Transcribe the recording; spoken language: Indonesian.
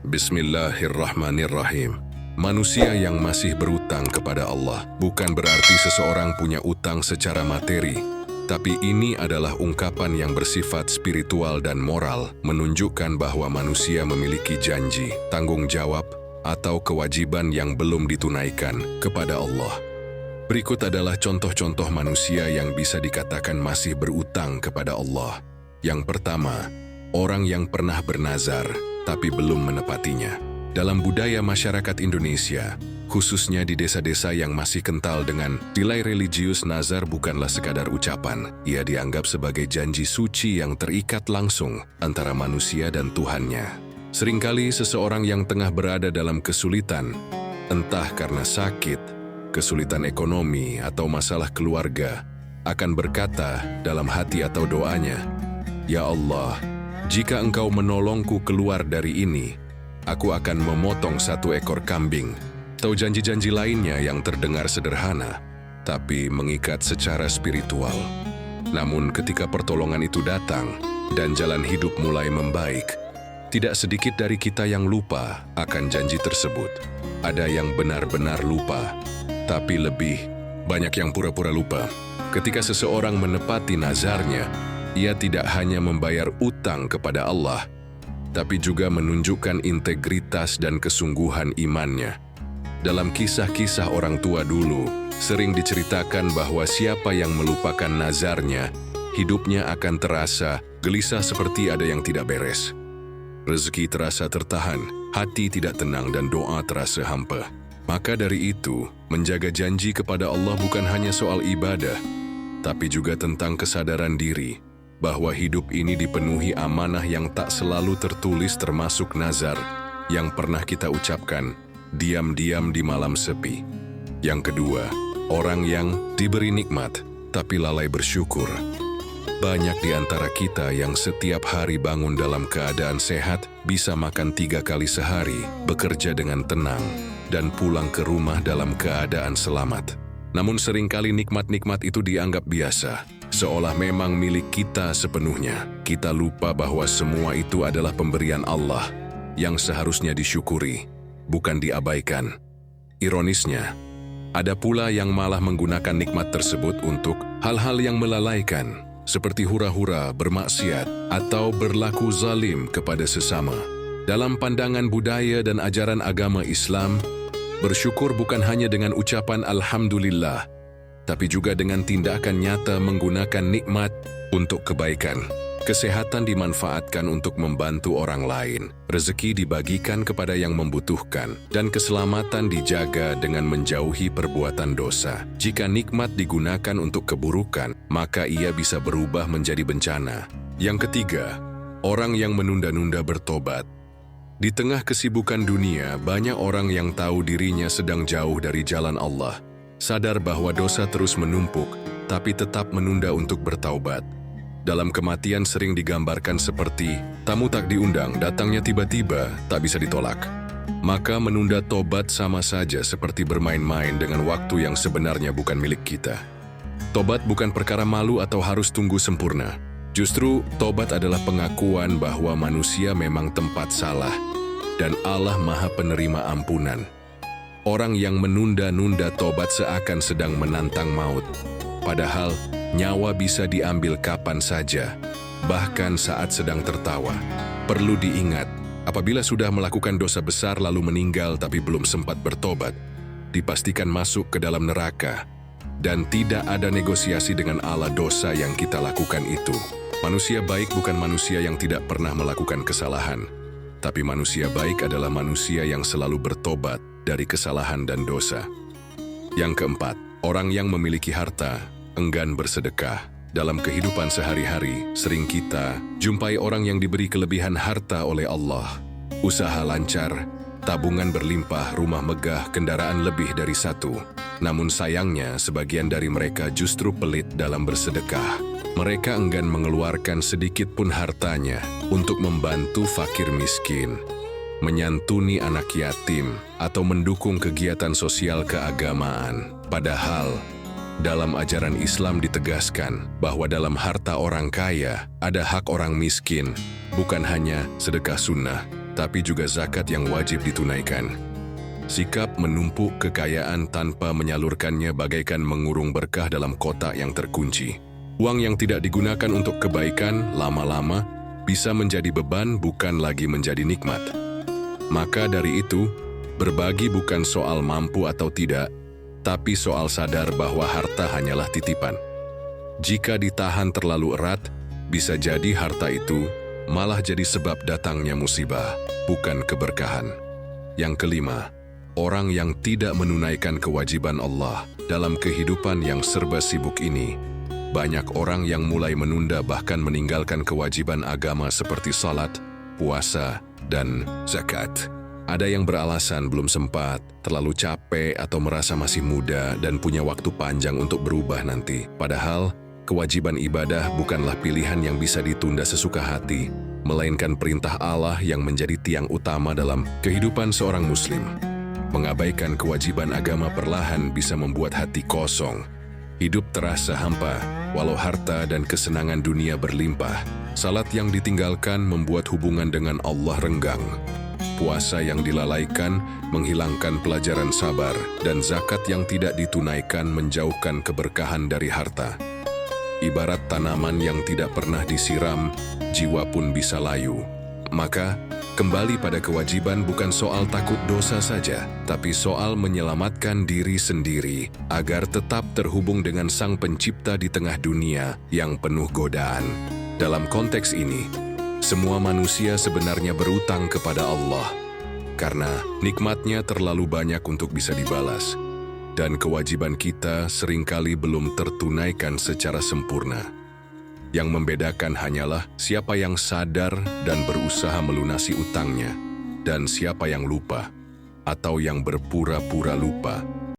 Bismillahirrahmanirrahim. Manusia yang masih berutang kepada Allah bukan berarti seseorang punya utang secara materi, tapi ini adalah ungkapan yang bersifat spiritual dan moral, menunjukkan bahwa manusia memiliki janji, tanggung jawab, atau kewajiban yang belum ditunaikan kepada Allah. Berikut adalah contoh-contoh manusia yang bisa dikatakan masih berutang kepada Allah. Yang pertama, orang yang pernah bernazar tapi belum menepatinya. Dalam budaya masyarakat Indonesia, khususnya di desa-desa yang masih kental dengan nilai religius, nazar bukanlah sekadar ucapan. Ia dianggap sebagai janji suci yang terikat langsung antara manusia dan Tuhannya. Seringkali seseorang yang tengah berada dalam kesulitan, entah karena sakit, kesulitan ekonomi, atau masalah keluarga, akan berkata dalam hati atau doanya, "Ya Allah, jika Engkau menolongku keluar dari ini, aku akan memotong 1 ekor kambing," atau janji-janji lainnya yang terdengar sederhana, tapi mengikat secara spiritual. Namun ketika pertolongan itu datang dan jalan hidup mulai membaik, tidak sedikit dari kita yang lupa akan janji tersebut. Ada yang benar-benar lupa, tapi lebih banyak yang pura-pura lupa. Ketika seseorang menepati nazarnya, ia tidak hanya membayar utang kepada Allah, tapi juga menunjukkan integritas dan kesungguhan imannya. Dalam kisah-kisah orang tua dulu, sering diceritakan bahwa siapa yang melupakan nazarnya, hidupnya akan terasa gelisah seperti ada yang tidak beres. Rezeki terasa tertahan, hati tidak tenang, dan doa terasa hampa. Maka dari itu, menjaga janji kepada Allah bukan hanya soal ibadah, tapi juga tentang kesadaran diri bahwa hidup ini dipenuhi amanah yang tak selalu tertulis, termasuk nazar yang pernah kita ucapkan diam-diam di malam sepi. Yang kedua, orang yang diberi nikmat tapi lalai bersyukur. Banyak di antara kita yang setiap hari bangun dalam keadaan sehat, bisa makan 3 kali sehari, bekerja dengan tenang, dan pulang ke rumah dalam keadaan selamat. Namun seringkali nikmat-nikmat itu dianggap biasa, seolah memang milik kita sepenuhnya. Kita lupa bahwa semua itu adalah pemberian Allah yang seharusnya disyukuri, bukan diabaikan. Ironisnya, ada pula yang malah menggunakan nikmat tersebut untuk hal-hal yang melalaikan, seperti hura-hura, bermaksiat, atau berlaku zalim kepada sesama. Dalam pandangan budaya dan ajaran agama Islam, bersyukur bukan hanya dengan ucapan Alhamdulillah, tapi juga dengan tindakan nyata menggunakan nikmat untuk kebaikan. Kesehatan dimanfaatkan untuk membantu orang lain, rezeki dibagikan kepada yang membutuhkan, dan keselamatan dijaga dengan menjauhi perbuatan dosa. Jika nikmat digunakan untuk keburukan, maka ia bisa berubah menjadi bencana. Yang ketiga, orang yang menunda-nunda bertobat. Di tengah kesibukan dunia, banyak orang yang tahu dirinya sedang jauh dari jalan Allah, sadar bahwa dosa terus menumpuk, tapi tetap menunda untuk bertaubat. Dalam kematian sering digambarkan seperti tamu tak diundang, datangnya tiba-tiba, tak bisa ditolak. Maka menunda tobat sama saja seperti bermain-main dengan waktu yang sebenarnya bukan milik kita. Tobat bukan perkara malu atau harus tunggu sempurna. Justru, tobat adalah pengakuan bahwa manusia memang tempat salah, dan Allah Maha Penerima Ampunan. Orang yang menunda-nunda tobat seakan sedang menantang maut. Padahal, nyawa bisa diambil kapan saja, bahkan saat sedang tertawa. Perlu diingat, apabila sudah melakukan dosa besar lalu meninggal tapi belum sempat bertobat, dipastikan masuk ke dalam neraka, dan tidak ada negosiasi dengan Allah dosa yang kita lakukan itu. Manusia baik bukan manusia yang tidak pernah melakukan kesalahan, tapi manusia baik adalah manusia yang selalu bertobat dari kesalahan dan dosa. Yang keempat, orang yang memiliki harta enggan bersedekah. Dalam kehidupan sehari-hari, sering kita jumpai orang yang diberi kelebihan harta oleh Allah. Usaha lancar, tabungan berlimpah, rumah megah, kendaraan lebih dari 1. Namun sayangnya, sebagian dari mereka justru pelit dalam bersedekah. Mereka enggan mengeluarkan sedikit pun hartanya untuk membantu fakir miskin, menyantuni anak yatim, atau mendukung kegiatan sosial keagamaan. Padahal, dalam ajaran Islam ditegaskan bahwa dalam harta orang kaya ada hak orang miskin, bukan hanya sedekah sunnah, tapi juga zakat yang wajib ditunaikan. Sikap menumpuk kekayaan tanpa menyalurkannya bagaikan mengurung berkah dalam kotak yang terkunci. Uang yang tidak digunakan untuk kebaikan lama-lama bisa menjadi beban, bukan lagi menjadi nikmat. Maka dari itu, berbagi bukan soal mampu atau tidak, tapi soal sadar bahwa harta hanyalah titipan. Jika ditahan terlalu erat, bisa jadi harta itu malah jadi sebab datangnya musibah, bukan keberkahan. Yang kelima, orang yang tidak menunaikan kewajiban Allah dalam kehidupan yang serba sibuk ini. Banyak orang yang mulai menunda bahkan meninggalkan kewajiban agama seperti salat, puasa, dan zakat. Ada yang beralasan belum sempat, terlalu capek, atau merasa masih muda dan punya waktu panjang untuk berubah nanti. Padahal, kewajiban ibadah bukanlah pilihan yang bisa ditunda sesuka hati, melainkan perintah Allah yang menjadi tiang utama dalam kehidupan seorang muslim. Mengabaikan kewajiban agama perlahan bisa membuat hati kosong. Hidup terasa hampa, walau harta dan kesenangan dunia berlimpah. Salat yang ditinggalkan membuat hubungan dengan Allah renggang. Puasa yang dilalaikan menghilangkan pelajaran sabar, dan zakat yang tidak ditunaikan menjauhkan keberkahan dari harta. Ibarat tanaman yang tidak pernah disiram, jiwa pun bisa layu. Maka, kembali pada kewajiban bukan soal takut dosa saja, tapi soal menyelamatkan diri sendiri agar tetap terhubung dengan Sang Pencipta di tengah dunia yang penuh godaan. Dalam konteks ini, semua manusia sebenarnya berutang kepada Allah, karena nikmatnya terlalu banyak untuk bisa dibalas. Dan kewajiban kita seringkali belum tertunaikan secara sempurna. Yang membedakan hanyalah siapa yang sadar dan berusaha melunasi utangnya, dan siapa yang lupa, atau yang berpura-pura lupa.